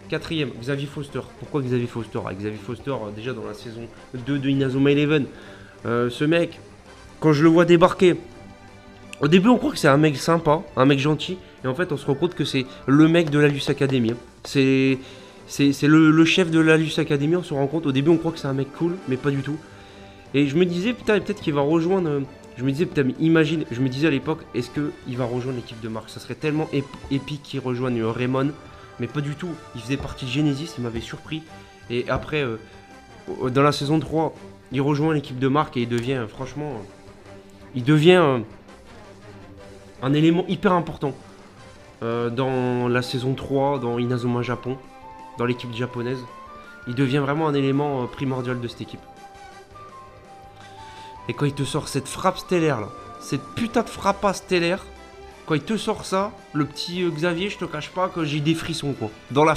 Quatrième, Xavier Foster. Pourquoi Xavier Foster? Xavier Foster, déjà dans la saison 2 de Inazuma Eleven, ce mec, quand je le vois débarquer, au début on croit que c'est un mec sympa, un mec gentil, et en fait on se rend compte que c'est le mec de la Luce Academy. C'est le chef de la Luce Academy, on se rend compte. Au début on croit que c'est un mec cool, mais pas du tout. Et je me disais, putain, peut-être qu'il va rejoindre... Je me disais, putain, mais imagine, je me disais à l'époque, est-ce qu'il va rejoindre l'équipe de Marc? Ça serait tellement épique qu'il rejoigne Raymond, mais pas du tout. Il faisait partie de Genesis, il m'avait surpris. Et après, dans la saison 3, il rejoint l'équipe de Marc et il devient, franchement, il devient un élément hyper important dans la saison 3, dans Inazuma Japon, dans l'équipe japonaise. Il devient vraiment un élément primordial de cette équipe. Et quand il te sort cette frappe stellaire là, cette putain de frappa stellaire, quand il te sort ça, le petit Xavier, je te cache pas que j'ai des frissons quoi. Dans la